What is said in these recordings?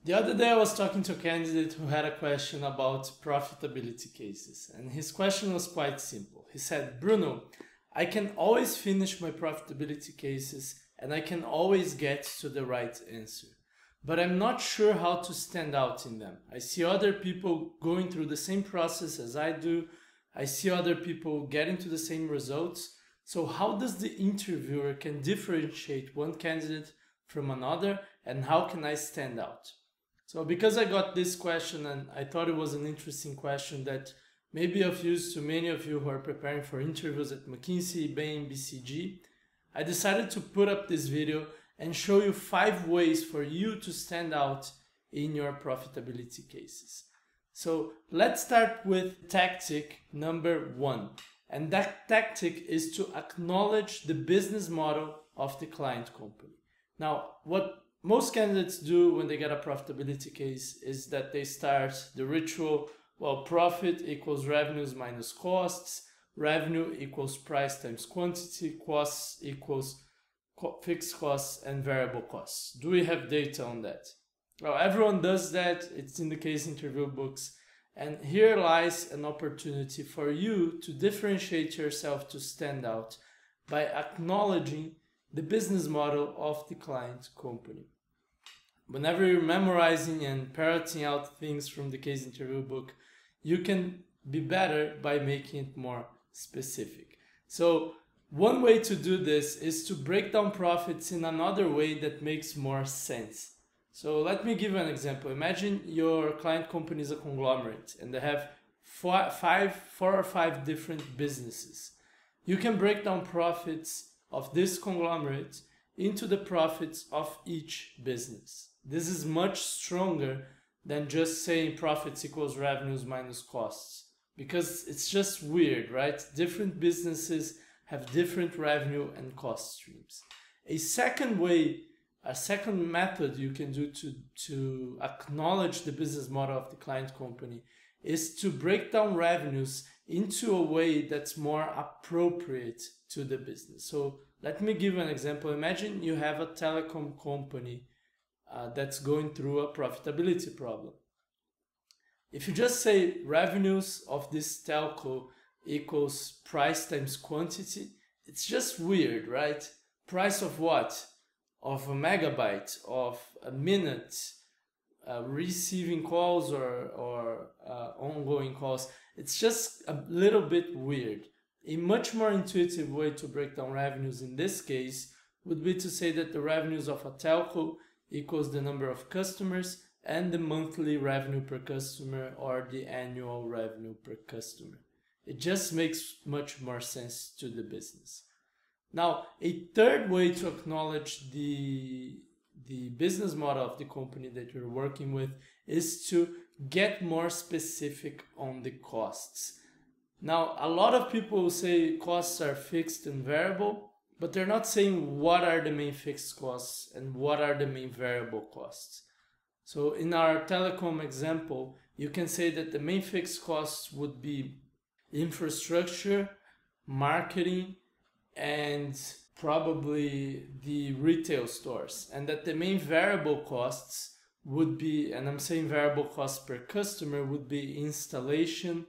The other day I was talking to a candidate who had a question about profitability cases, and his question was quite simple. He said, Bruno, I can always finish my profitability cases and I can always get to the right answer, but I'm not sure how to stand out in them. I see other people going through the same process as I do. I see other people getting to the same results. So how does the interviewer can differentiate one candidate from another, and how can I stand out? So because I got this question and I thought it was an interesting question that may be of use to many of you who are preparing for interviews at McKinsey, Bain, BCG, I decided to put up this video and show you 5 ways for you to stand out in your profitability cases. So let's start with tactic number 1. And that tactic is to acknowledge the business model of the client company. Now, what most candidates do when they get a profitability case is that they start the ritual, well, profit equals revenues minus costs, revenue equals price times quantity, costs equals fixed costs and variable costs. Do we have data on that? Well, everyone does that. It's in the case interview books. And here lies an opportunity for you to differentiate yourself, to stand out by acknowledging the business model of the client company. Whenever you're memorizing and parroting out things from the case interview book, you can be better by making it more specific. So one way to do this is to break down profits in another way that makes more sense. So let me give you an example. Imagine your client company is a conglomerate and they have four or five different businesses. You can break down profits of this conglomerate into the profits of each business. This is much stronger than just saying profits equals revenues minus costs, because it's just weird, right? Different businesses have different revenue and cost streams. A second method you can do to acknowledge the business model of the client company is to break down revenues into a way that's more appropriate to the business. So let me give you an example. Imagine you have a telecom company that's going through a profitability problem. If you just say revenues of this telco equals price times quantity, it's just weird, right? Price of what? Of a megabyte, of a minute, receiving calls or ongoing calls. It's just a little bit weird. A much more intuitive way to break down revenues in this case would be to say that the revenues of a telco equals the number of customers and the monthly revenue per customer or the annual revenue per customer. It just makes much more sense to the business. Now, a third way to acknowledge the business model of the company that you're working with is to get more specific on the costs. Now, a lot of people will say costs are fixed and variable, but they're not saying what are the main fixed costs and what are the main variable costs. So in our telecom example, you can say that the main fixed costs would be infrastructure, marketing, and probably the retail stores, and that the main variable costs would be, and I'm saying variable costs per customer, would be installation,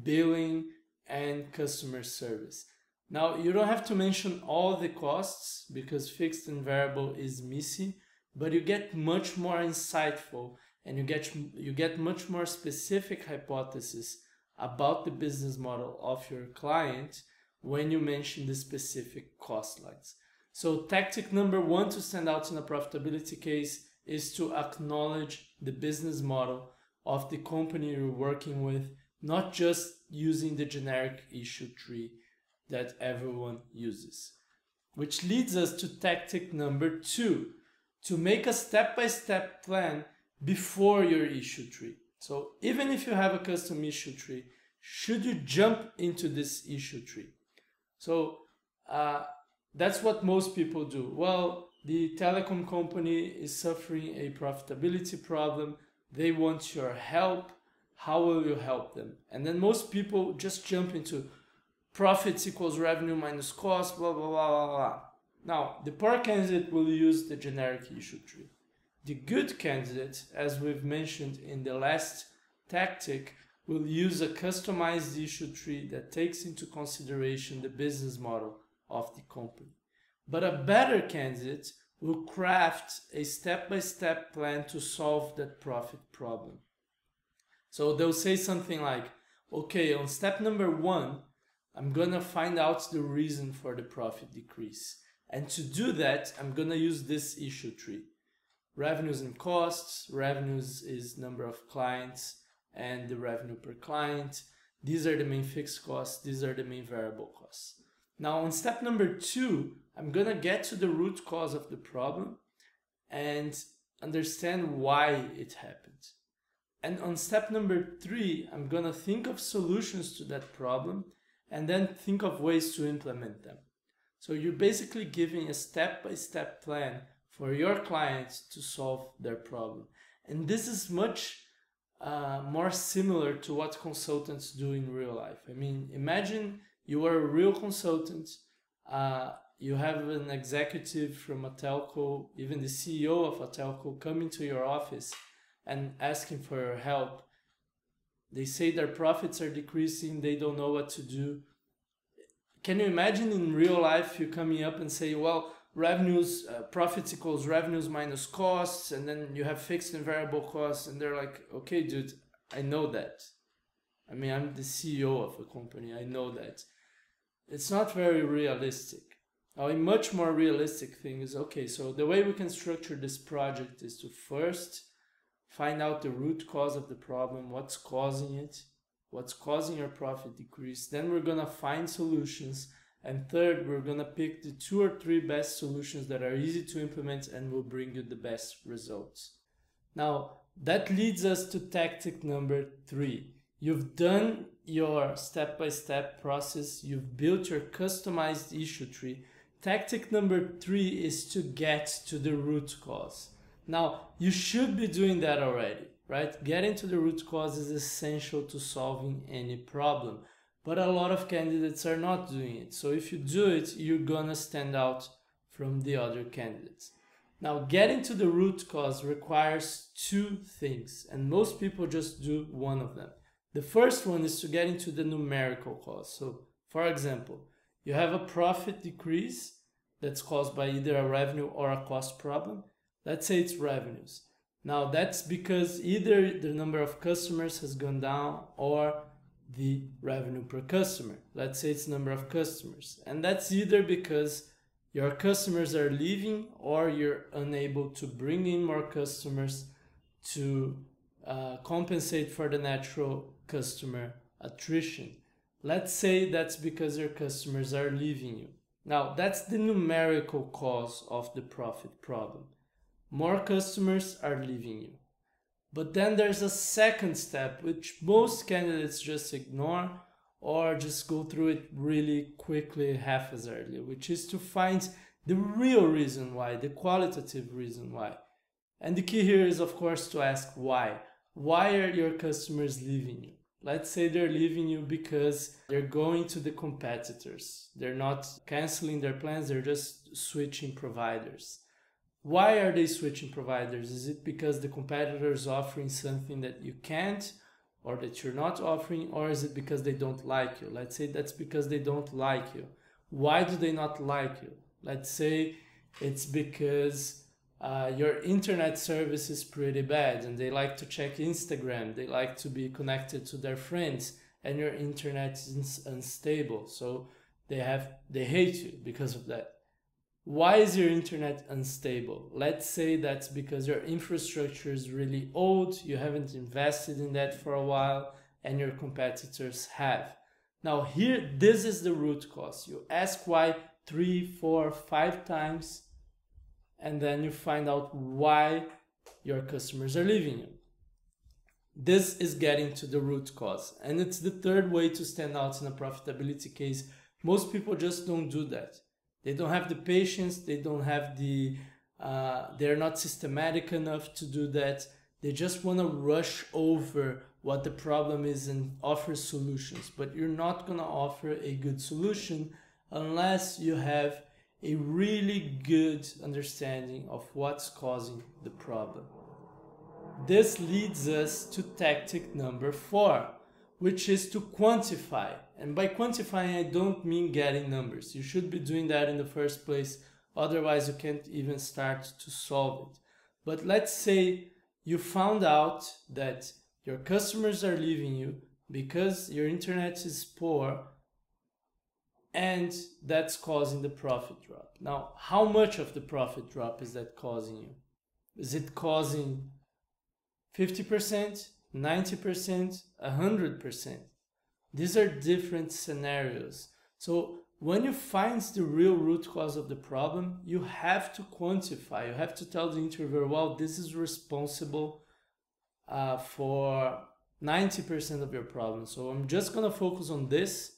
billing, and customer service. Now, you don't have to mention all the costs because fixed and variable is missing, but you get much more insightful and you get much more specific hypothesis about the business model of your client when you mention the specific cost lines. So tactic number 1 to stand out in a profitability case is to acknowledge the business model of the company you're working with, not just using the generic issue tree that everyone uses. Which leads us to tactic number 2, to make a step-by-step plan before your issue tree. So even if you have a custom issue tree, should you jump into this issue tree? So that's what most people do. Well, the telecom company is suffering a profitability problem. They want your help. How will you help them? And then most people just jump into profits equals revenue minus cost, blah, blah, blah, blah, blah. Now, the poor candidate will use the generic issue tree. The good candidate, as we've mentioned in the last tactic, will use a customized issue tree that takes into consideration the business model of the company. But a better candidate will craft a step-by-step plan to solve that profit problem. So they'll say something like, okay, on step number 1, I'm gonna find out the reason for the profit decrease. And to do that, I'm gonna use this issue tree. Revenues and costs. Revenues is number of clients and the revenue per client. These are the main fixed costs. These are the main variable costs. Now on step number 2, I'm gonna get to the root cause of the problem and understand why it happened. And on step number 3, I'm gonna think of solutions to that problem and then think of ways to implement them. So you're basically giving a step-by-step plan for your clients to solve their problem. And this is much more similar to what consultants do in real life. I mean, imagine you are a real consultant, you have an executive from a telco, even the CEO of a telco coming to your office and asking for your help. They say their profits are decreasing, they don't know what to do. Can you imagine in real life you coming up and say, well, revenues, profits equals revenues minus costs, and then you have fixed and variable costs, and they're like, okay, dude, I know that. I mean, I'm the CEO of a company, I know that. It's not very realistic. Now, a much more realistic thing is, okay, so the way we can structure this project is to first find out the root cause of the problem, what's causing it, what's causing your profit decrease. Then we're gonna find solutions. And third, we're gonna pick the 2 or 3 best solutions that are easy to implement and will bring you the best results. Now, that leads us to tactic number 3. You've done your step-by-step process. You've built your customized issue tree. Tactic number 3 is to get to the root cause. Now, you should be doing that already, right? Getting to the root cause is essential to solving any problem. But a lot of candidates are not doing it. So if you do it, you're gonna stand out from the other candidates. Now, getting to the root cause requires 2 things, and most people just do one of them. The first one is to get into the numerical cause. So, for example, you have a profit decrease that's caused by either a revenue or a cost problem. Let's say it's revenues. Now, that's because either the number of customers has gone down or the revenue per customer. Let's say it's number of customers. And that's either because your customers are leaving or you're unable to bring in more customers to compensate for the natural customer attrition. Let's say that's because your customers are leaving you. Now, that's the numerical cause of the profit problem. More customers are leaving you. But then there's a second step, which most candidates just ignore or just go through it really quickly, haphazardly, which is to find the real reason why, the qualitative reason why. And the key here is, of course, to ask why. Why are your customers leaving you? Let's say they're leaving you because they're going to the competitors. They're not canceling their plans, they're just switching providers. Why are they switching providers? Is it because the competitor is offering something that you can't or that you're not offering, or is it because they don't like you? Let's say that's because they don't like you. Why do they not like you? Let's say it's because your internet service is pretty bad and they like to check Instagram, they like to be connected to their friends, and your internet is unstable, so they hate you because of that. Why is your internet unstable? Let's say that's because your infrastructure is really old, you haven't invested in that for a while, and your competitors have. Now here, this is the root cause. You ask why 3, 4, 5 times, and then you find out why your customers are leaving you. This is getting to the root cause, and it's the third way to stand out in a profitability case. Most people just don't do that. They don't have the patience, they don't have they're not systematic enough to do that. They just want to rush over what the problem is and offer solutions. But you're not going to offer a good solution unless you have a really good understanding of what's causing the problem. This leads us to tactic number 4, which is to quantify. And by quantifying, I don't mean getting numbers. You should be doing that in the first place, otherwise you can't even start to solve it. But let's say you found out that your customers are leaving you because your internet is poor, and that's causing the profit drop. Now, how much of the profit drop is that causing you? Is it causing 50%, 90%, 100%? These are different scenarios. So when you find the real root cause of the problem, you have to quantify. You have to tell the interviewer, well, this is responsible for 90% of your problem. So I'm just going to focus on this.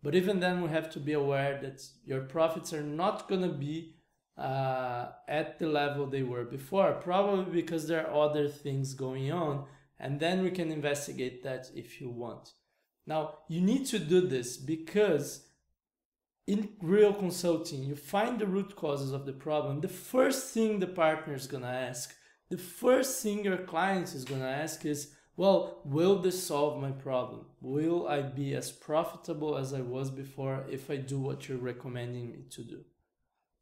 But even then, we have to be aware that your profits are not going to be at the level they were before, probably because there are other things going on, and then we can investigate that if you want. Now, you need to do this because in real consulting, you find the root causes of the problem. The first thing the partner is going to ask, the first thing your client is going to ask is, well, will this solve my problem? Will I be as profitable as I was before if I do what you're recommending me to do?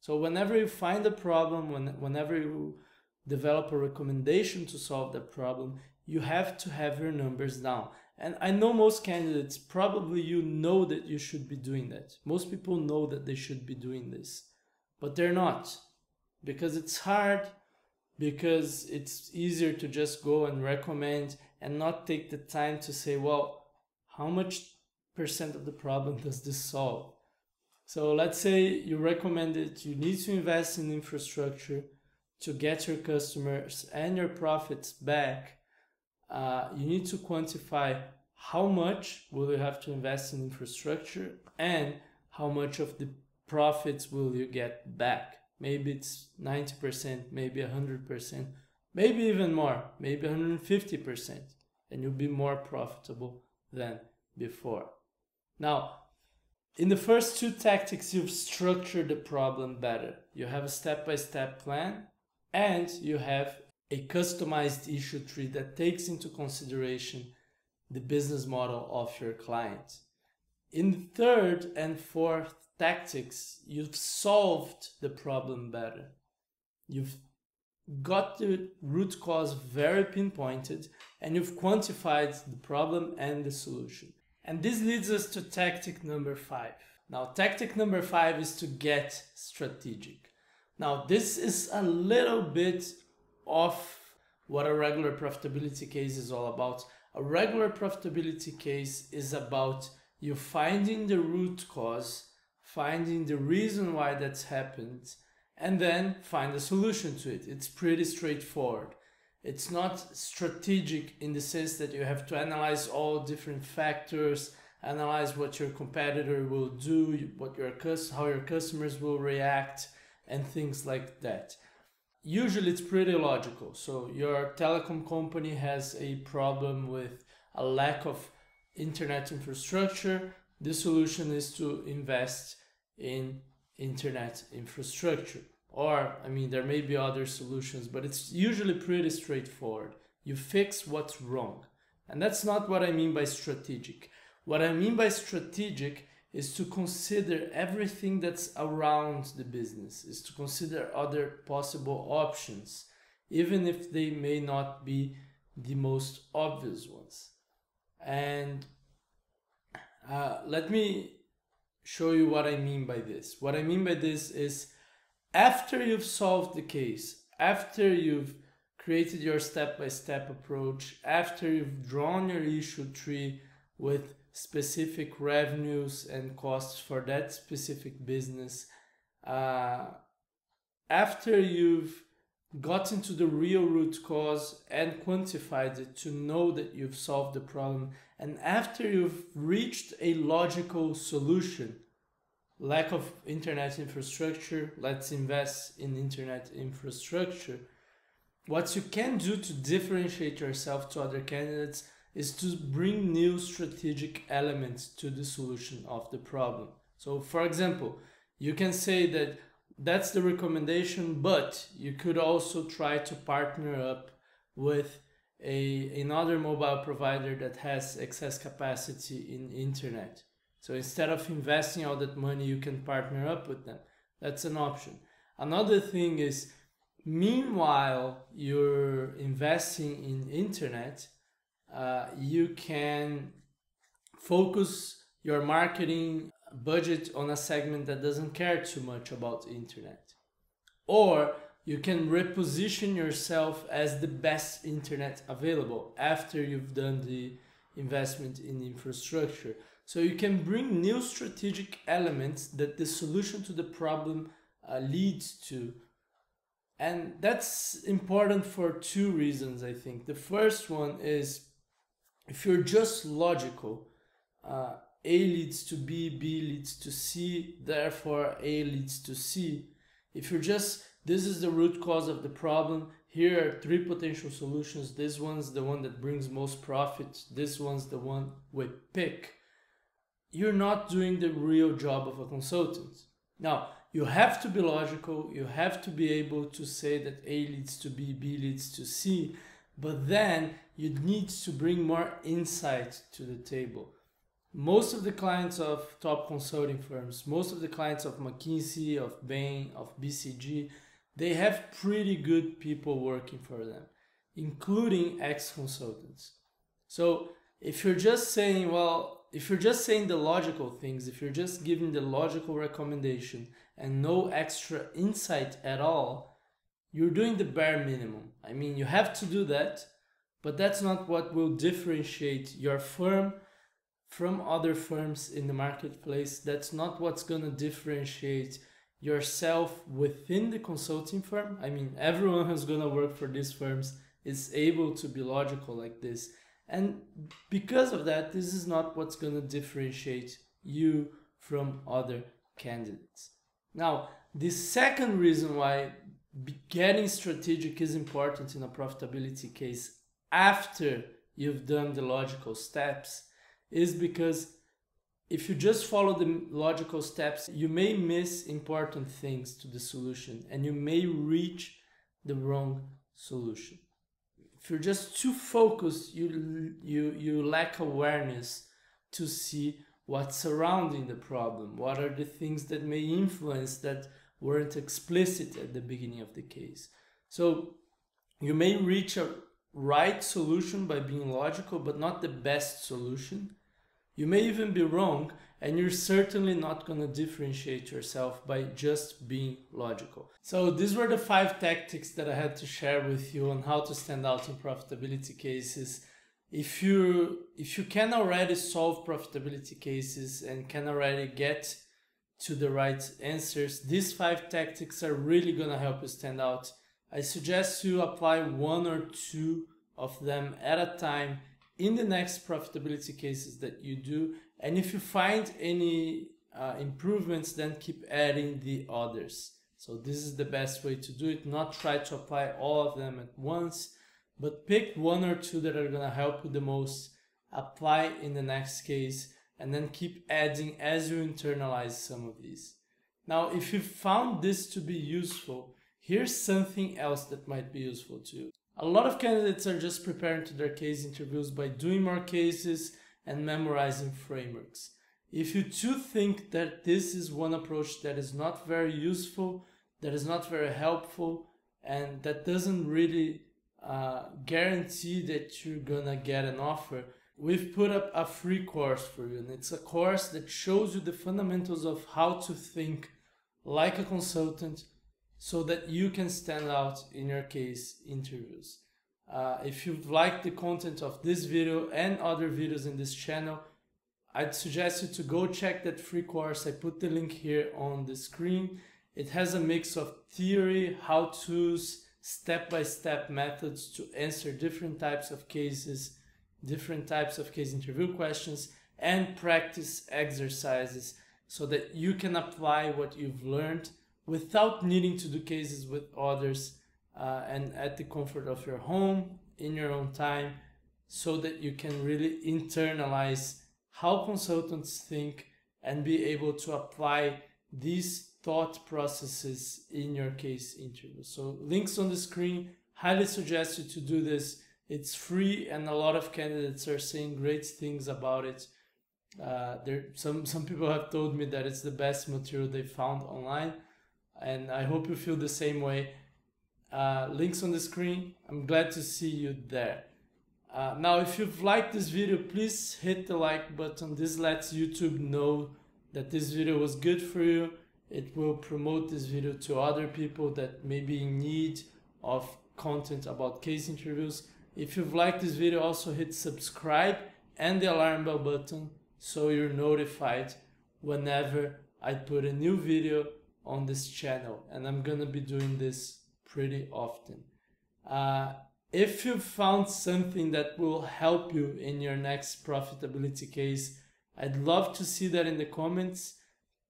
So whenever you find a problem, whenever you develop a recommendation to solve that problem, you have to have your numbers down. And I know most candidates, probably you know that you should be doing that. Most people know that they should be doing this, but they're not, because it's hard, because it's easier to just go and recommend and not take the time to say, well, how much percent of the problem does this solve? So let's say you recommended you need to invest in infrastructure to get your customers and your profits back. You need to quantify how much will you have to invest in infrastructure and how much of the profits will you get back. Maybe it's 90%, maybe 100%, maybe even more, maybe 150%, and you'll be more profitable than before. Now, in the first 2 tactics, you've structured the problem better. You have a step-by-step plan, and you have a customized issue tree that takes into consideration the business model of your client. In the 3rd and 4th tactics, you've solved the problem better. You've got the root cause very pinpointed, and you've quantified the problem and the solution. And this leads us to tactic number 5. Now, tactic number 5 is to get strategic. Now, this is a little bit of what a regular profitability case is all about. A regular profitability case is about you finding the root cause, finding the reason why that's happened, and then find a solution to it. It's pretty straightforward. It's not strategic in the sense that you have to analyze all different factors, analyze what your competitor will do, how your customers will react, and things like that. Usually it's pretty logical. So your telecom company has a problem with a lack of internet infrastructure. The solution is to invest in internet infrastructure. Or, there may be other solutions, but it's usually pretty straightforward. You fix what's wrong. And that's not what I mean by strategic. What I mean by strategic is to consider everything that's around the business, is to consider other possible options, even if they may not be the most obvious ones. And let me show you what I mean by this. What I mean by this is, after you've solved the case, after you've created your step-by-step approach, after you've drawn your issue tree with specific revenues and costs for that specific business, after you've gotten to the real root cause and quantified it to know that you've solved the problem, and after you've reached a logical solution, lack of internet infrastructure, let's invest in internet infrastructure, what you can do to differentiate yourself to other candidates is to bring new strategic elements to the solution of the problem. So for example, you can say that, that's the recommendation, but you could also try to partner up with another mobile provider that has excess capacity in internet. So instead of investing all that money, you can partner up with them. That's an option. Another thing is, meanwhile you're investing in internet, you can focus your marketing budget on a segment that doesn't care too much about internet. Or you can reposition yourself as the best internet available after you've done the investment in infrastructure. So you can bring new strategic elements that the solution to the problem leads to. And that's important for two reasons, I think. The first one is, if you're just logical, A leads to B, B leads to C, therefore A leads to C. If you're just, this is the root cause of the problem, here are three potential solutions, this one's the one that brings most profit, this one's the one we pick, you're not doing the real job of a consultant. Now, you have to be logical, you have to be able to say that A leads to B, B leads to C, but then you need to bring more insight to the table. Most of the clients of top consulting firms, most of the clients of McKinsey, of Bain, of BCG, they have pretty good people working for them, including ex-consultants. So if you're just saying, well, if you're just saying the logical things, if you're just giving the logical recommendation and no extra insight at all, you're doing the bare minimum. I mean, you have to do that, but that's not what will differentiate your firm from other firms in the marketplace. That's not what's going to differentiate yourself within the consulting firm. I mean, everyone who's going to work for these firms is able to be logical like this. And because of that, this is not what's going to differentiate you from other candidates. Now, the second reason why getting strategic is important in a profitability case after you've done the logical steps is because if you just follow the logical steps, you may miss important things to the solution and you may reach the wrong solution. If you're just too focused, you lack awareness to see what's surrounding the problem. What are the things that may influence that weren't explicit at the beginning of the case? So you may reach a right solution by being logical, but not the best solution. You may even be wrong, and you're certainly not going to differentiate yourself by just being logical. So these were the 5 tactics that I had to share with you on how to stand out in profitability cases. If you can already solve profitability cases and can already get to the right answers, these 5 tactics are really going to help you stand out. I suggest you apply 1 or 2 of them at a time in the next profitability cases that you do, and if you find any improvements, then keep adding the others. So this is the best way to do it. Not try to apply all of them at once, but pick 1 or 2 that are going to help you the most, apply in the next case, and then keep adding as you internalize some of these. Now, if you found this to be useful, here's something else that might be useful to you. A lot of candidates are just preparing to their case interviews by doing more cases and memorizing frameworks. If you too think that this is one approach that is not very useful, that is not very helpful, and that doesn't really guarantee that you're gonna get an offer, we've put up a free course for you, and it's a course that shows you the fundamentals of how to think like a consultant so that you can stand out in your case interviews. If you've liked the content of this video and other videos in this channel, I'd suggest you to go check that free course. I put the link here on the screen. It has a mix of theory, how-tos, step-by-step methods to answer different types of cases, different types of case interview questions, and practice exercises so that you can apply what you've learned without needing to do cases with others and at the comfort of your home, in your own time, so that you can really internalize how consultants think and be able to apply these thought processes in your case interview. So links on the screen, highly suggest you to do this. It's free and a lot of candidates are saying great things about it. Some people have told me that it's the best material they found online, and I hope you feel the same way. Links on the screen. I'm glad to see you there. Now, if you've liked this video, please hit the like button. This lets YouTube know that this video was good for you. It will promote this video to other people that may be in need of content about case interviews. If you've liked this video, also hit subscribe and the alarm bell button so you're notified whenever I put a new video on this channel. And I'm gonna be doing this pretty often. If you found something that will help you in your next profitability case, I'd love to see that in the comments.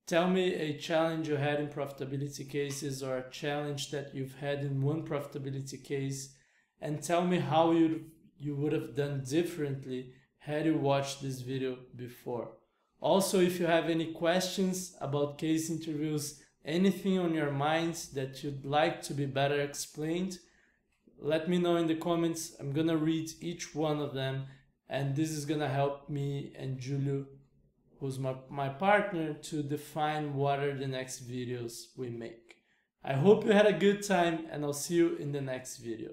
Tell me a challenge you had in profitability cases or a challenge that you've had in one profitability case, and tell me how you would have done differently had you watched this video before. Also, if you have any questions about case interviews, anything on your minds that you'd like to be better explained, let me know in the comments. I'm gonna read each one of them, and this is gonna help me and Julio, who's my partner, to define what are the next videos we make. I hope you had a good time, and I'll see you in the next video.